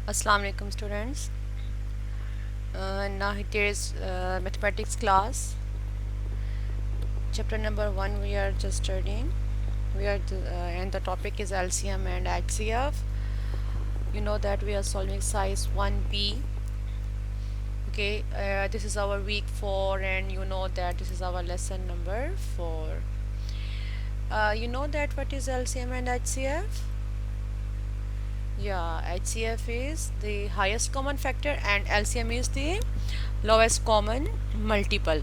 Assalamu alaikum students. Now here is mathematics class. Chapter number 1 we are just studying. And the topic is LCM and HCF. You know that we are solving size 1B. Okay, this is our week 4 and you know that this is our lesson number 4. You know that what is LCM and HCF? Yeah, HCF is the highest common factor and LCM is the lowest common multiple.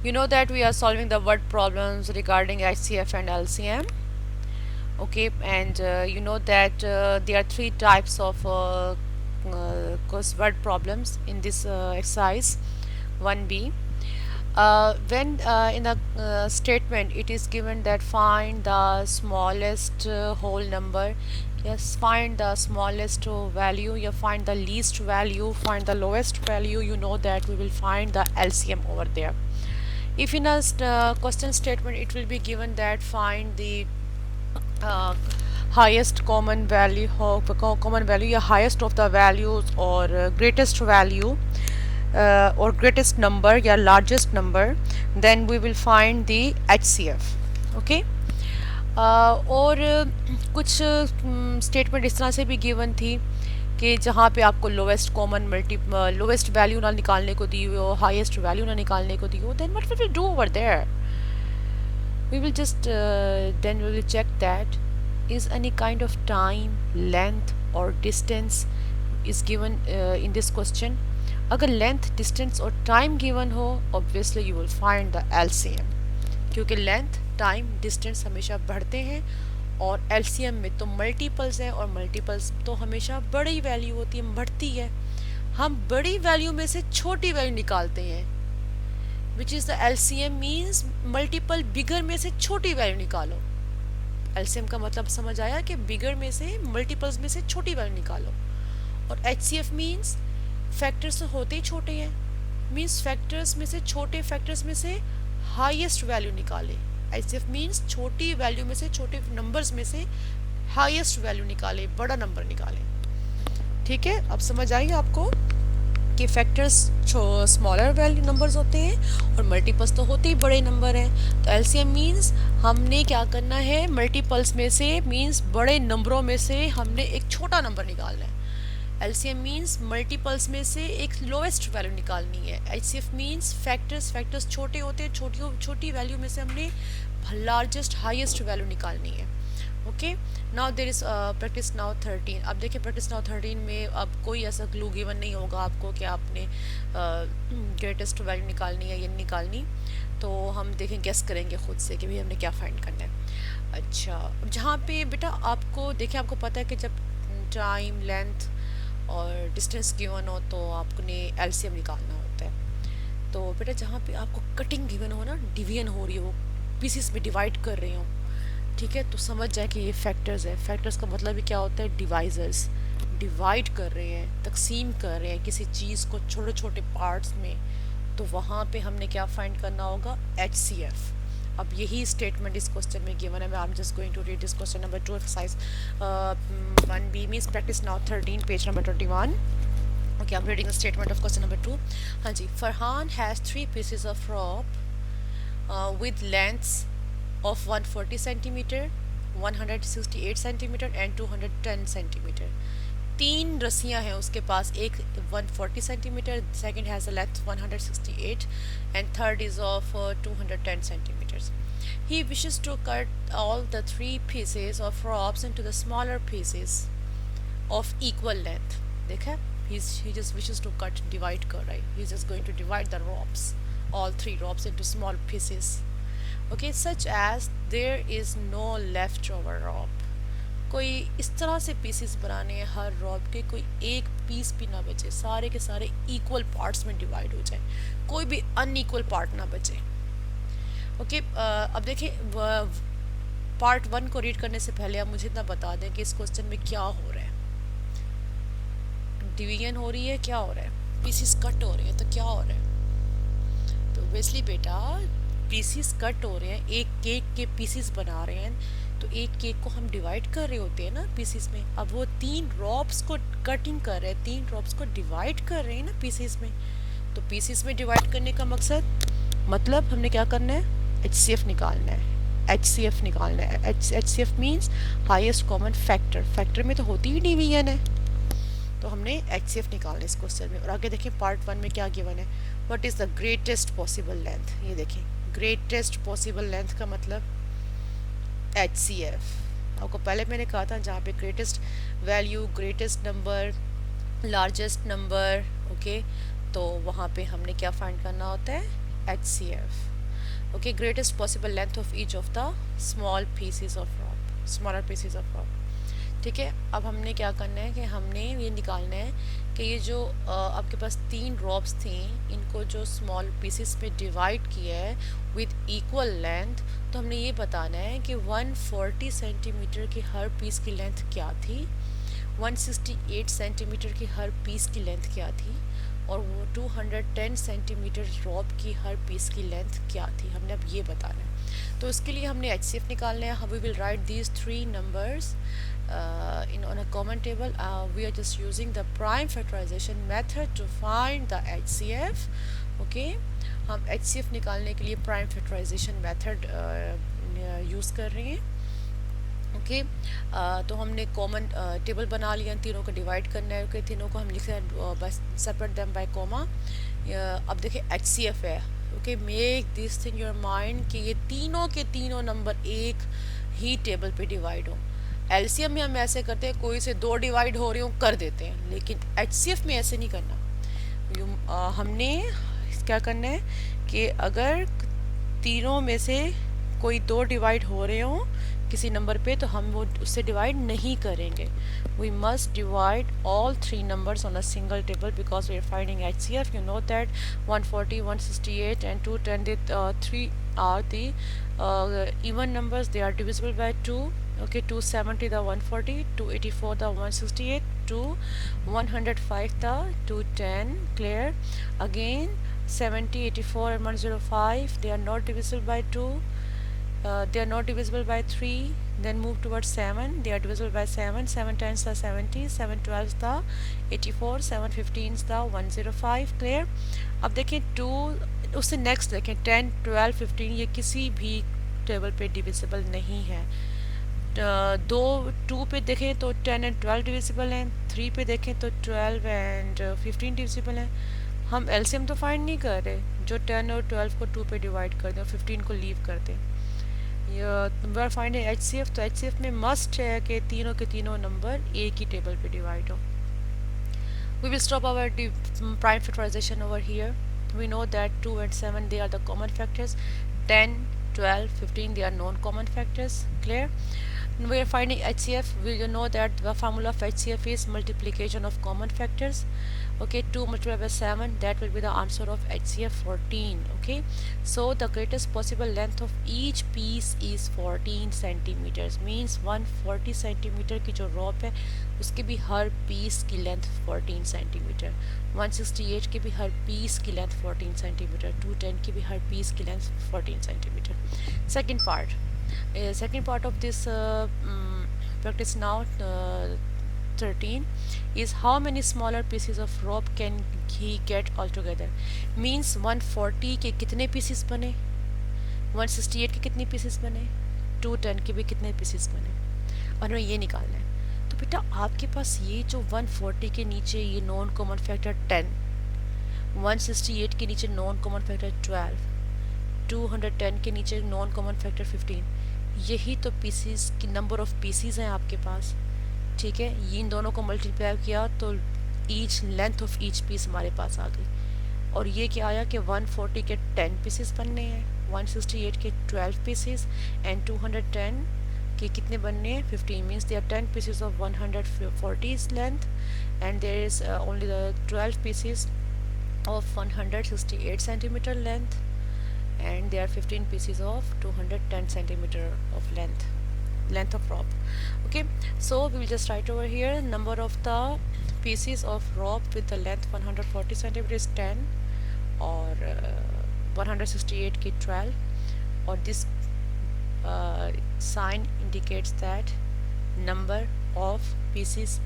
You know that we are solving the word problems regarding HCF and LCM. Okay, and you know that there are three types of word problems in this exercise 1B. When in the statement it is given that find the smallest whole number, yes, find the smallest value, you find the least value, find the lowest value, you know that we will find the LCM over there. If in a question statement it will be given that find the uh, highest common value common value, या highest of the values or greatest value or greatest number या largest number, then we will find the HCF. Okay. और कुछ statement इस तरह से भी given थी कि जहाँ पे आपको लोवेस्ट वैल्यू ना निकालने को दी हो, हाईएस्ट वैल्यू ना निकालने को दी हो, then what we will do over there? We will just then we will check that is any kind of time, length or distance is given in this question. अगर length, distance और time given हो, obviously you will find the LCM, क्योंकि length, time, distance हमेशा बढ़ते हैं और LCM में तो मल्टीपल्स हैं और मल्टीपल्स तो हमेशा बड़ी वैल्यू होती है, बढ़ती है। हम बड़ी वैल्यू में से छोटी वैल्यू निकालते हैं, which is the LCM means multiple bigger में से छोटी वैल्यू निकालो। एलसीएम का मतलब समझ आया कि बिगर में से मल्टीपल्स में से छोटी वैल्यू निकालो। और एचसीएफ मीन्स फैक्टर्स तो होते ही छोटे हैं, मीन्स फैक्टर्स में से छोटे फैक्टर्स में से हाईएस्ट वैल्यू निकाले। एचसीएफ मीन्स छोटी वैल्यू में से, छोटे नंबर्स में से हाईएस्ट वैल्यू निकाले, बड़ा नंबर निकाले। ठीक है, अब समझ आई आपको कि फैक्टर्स स्मॉलर वैल्यू नंबर्स होते हैं और मल्टीपल्स तो होते ही बड़े नंबर हैं। तो एलसीएम मीन्स हमने क्या करना है, मल्टीपल्स में से मीन्स बड़े नंबरों में से हमने एक छोटा नंबर निकालना है। एलसीएम मीन्स मल्टीपल्स में से एक लोएस्ट वैल्यू निकालनी है। एचसीएफ मीन्स फैक्टर्स छोटे होते हैं, छोटी वैल्यू में से हमने लार्जेस्ट हाईएस्ट वैल्यू निकालनी है। Okay, now there is practice now 13। अब देखिए प्रैक्टिस नाउ 13 में अब कोई ऐसा क्लू गिवन नहीं होगा आपको कि आपने ग्रेटेस्ट वैल्यू निकालनी है या नहीं निकालनी, तो हम देखें गेस करेंगे खुद से कि भाई हमने क्या फाइंड करना है। अच्छा, अब जहाँ पे बेटा आपको देखिए, आपको पता है कि जब टाइम, लेंथ और डिस्टेंस गिवन हो तो आपने एलसीएम निकालना होता है। तो बेटा जहाँ पे आपको कटिंग गिवन हो ना, डिवीजन हो रही हो, पीसीस में डिवाइड कर रही हो, ठीक है, तो समझ जाए कि ये फैक्टर्स है। फैक्टर्स का मतलब भी क्या होता है, डिवाइजर्स, डिवाइड कर रहे हैं, तकसीम कर रहे हैं किसी चीज़ को छोटे छोटे पार्ट्स में, तो वहाँ पे हमने क्या फाइंड करना होगा, एचसीएफ। अब यही स्टेटमेंट इस क्वेश्चन में गिवन है। I am just going to read this question number 2 exercise 1B means practice now 13 page number 21। Okay, I'm reading the statement of question number 2. हाँ जी, Farhan has 3 pieces of rope with lengths of 140 centimeter, 168 centimeter and 210 centimeter. 3 रस्सियाँ हैं उसके पास, एक 140 centimeter, second has a length 168 and third is of 210 centimeters. He wishes to cut all the 3 pieces of ropes into the smaller pieces of equal length. देखा, he just wishes to cut, divide कर रहा है, he's just going to divide the ropes, all 3 ropes into small pieces. Okay, such as there is no leftover rope. कोई इस तरह से pieces बनाने हैं हर रॉप के, कोई एक पीस भी ना बचे, सारे के सारे इक्वल पार्ट्स में डिवाइड हो जाए, कोई भी अनइक्वल पार्ट ना बचे। ओके, अब देखिए पार्ट 1 को रीड करने से पहले आप मुझे इतना बता दें कि इस क्वेश्चन में क्या हो रहा है। डिवीजन हो रही है, क्या हो रहा है, पीसेस कट हो रहे हैं, तो क्या हो रहा है, तो ऑब्वियसली बेटा पीसीस कट हो रहे हैं, एक केक के पीसीस बना रहे हैं, तो एक केक को हम डिवाइड कर रहे होते हैं ना पीसेस में, अब वो 3 रॉब्स को कटिंग कर रहे हैं, 3 रॉब्स को डिवाइड कर रहे हैं ना पीसेस में। तो पीसेस में डिवाइड करने का मकसद, मतलब हमने क्या करना है, HCF निकालना है। HCF निकालना है। HCF means highest common factor. Factor में तो होती ही डिवीजन है, तो हमने HCF निकालना है इस क्वेश्चन में। और आगे देखें पार्ट 1 में क्या गिवन है, what is the greatest possible length. ये देखें ग्रेटेस्ट पॉसिबल लेंथ का मतलब HCF। आपको पहले मैंने कहा था जहाँ पे greatest value, greatest number, largest number, okay, तो वहाँ पे हमने क्या फाइंड करना होता है, HCF। Okay, greatest possible length of each of the small pieces of rock, smaller pieces of rock. ठीक है, अब हमने क्या करना है कि हमने ये निकालना है कि ये जो आपके पास 3 रॉब्स थी, इनको जो स्मॉल पीसेस में डिवाइड किया है विद इक्वल लेंथ, तो हमने ये बताना है कि 140 सेंटीमीटर की हर पीस की लेंथ क्या थी, 168 सेंटीमीटर की हर पीस की लेंथ क्या थी, और वो 210 सेंटीमीटर रॉब की हर पीस की लेंथ क्या थी, हमने अब ये बताना है। तो इसके लिए हमने HCF निकालना है। We will write these 3 numbers in on a common table. We are just using the prime factorization method to find the HCF. Okay, हम HCF निकालने के लिए प्राइम फैक्टराइजेशन मेथड यूज़ कर रहे हैं। ओके, तो हमने कॉमन टेबल बना लिया, तीनों को डिवाइड करना है। ओके, तीनों को हम लिख रहे हैं बस सेपरेट देम बाय कॉमा। अब देखिए HCF है। Okay, make this thing your mind कि ये तीनों के तीनों नंबर एक ही टेबल पे डिवाइड हो। LCM में हम ऐसे करते हैं, कोई से 2 डिवाइड हो रही हो कर देते हैं, लेकिन HCF में ऐसे नहीं करना। हमने क्या करना है कि अगर तीनों में से कोई 2 डिवाइड हो रहे हो किसी नंबर पे, तो हम वो उससे डिवाइड नहीं करेंगे। We must divide all 3 numbers on a single table because we are finding HCF. You know that 140, 168 and 210, they 3 are the even numbers. They are divisible by 2. Okay, 270 the 140, 284 the 168, 105 the 210. Clear? Again 70, 84 and 105, they are not divisible by 2. They are not divisible by 3. Then move towards 7. They are divisible by 7. 7 times the 70, 7 12 the 84, 7 15 the 105. Clear? अब देखें 2, उससे next देखें 10, 12, 15, ये किसी भी table पे divisible नहीं है। 2 पे देखें तो 10 एंड 12 डिविजिबल हैं, 3 पे देखें तो 12 एंड 15 डिविजिबल हैं। हम LCM तो फाइंड नहीं कर रहे, जो 10 और 12 को 2 पे डिवाइड कर दें और 15 को लीव कर दें। वी आर फाइंडिंग HCF, तो HCF में मस्ट है कि तीनों के तीनों नंबर एक ही टेबल पे डिवाइड हो। We will stop our prime factorization over here. We know that 2 and 7, they are the common factors. 10, 12, 15, they are non-common factors. Clear? We are finding HCF. We know that the formula of HCF is multiplication of common factors. Okay, 2 multiplied by 7, that will be the answer of HCF 14. Okay, so the greatest possible length of each piece is 14 centimeters. Means 140 centimeter की जो रॉप है उसकी भी हर piece की length 14 centimetre, 168 की भी हर piece की length 14 centimetre, 210 की भी हर पीस की length 14 centimetre. Second part of this practice now 13 is how many smaller pieces of rope can he get altogether. Means 140 के कितने पीसेस बने, 168 के कितने पीसेस बने, 210 के भी कितने पीसेस बने, और हमें ये निकालना है। तो बेटा आपके पास ये जो 140 के नीचे ये नॉन कॉमन फैक्टर 10, 168 के नीचे नॉन कॉमन फैक्टर 12, 210 के नीचे नॉन कॉमन फैक्टर 15, यही तो पीसीज की नंबर ऑफ पीसीज हैं आपके पास। ठीक है, इन दोनों को मल्टीप्लाई किया तो each length of each piece हमारे पास आ गई। और ये क्या आया कि 140 के 10 पीसेस बनने हैं, 168 के 12 पीसेस एंड 210 के कितने बनने हैं, 15। Means they are 10 pieces of 140 length and there is only the 12 pieces of 168 centimetre length and there are 15 pieces of 210 centimeter of length of rope. Okay, so we will just write over here number of the pieces of rope with the length 140 centimeter is 10 or 168 की 12 और this sign indicates that number of pieces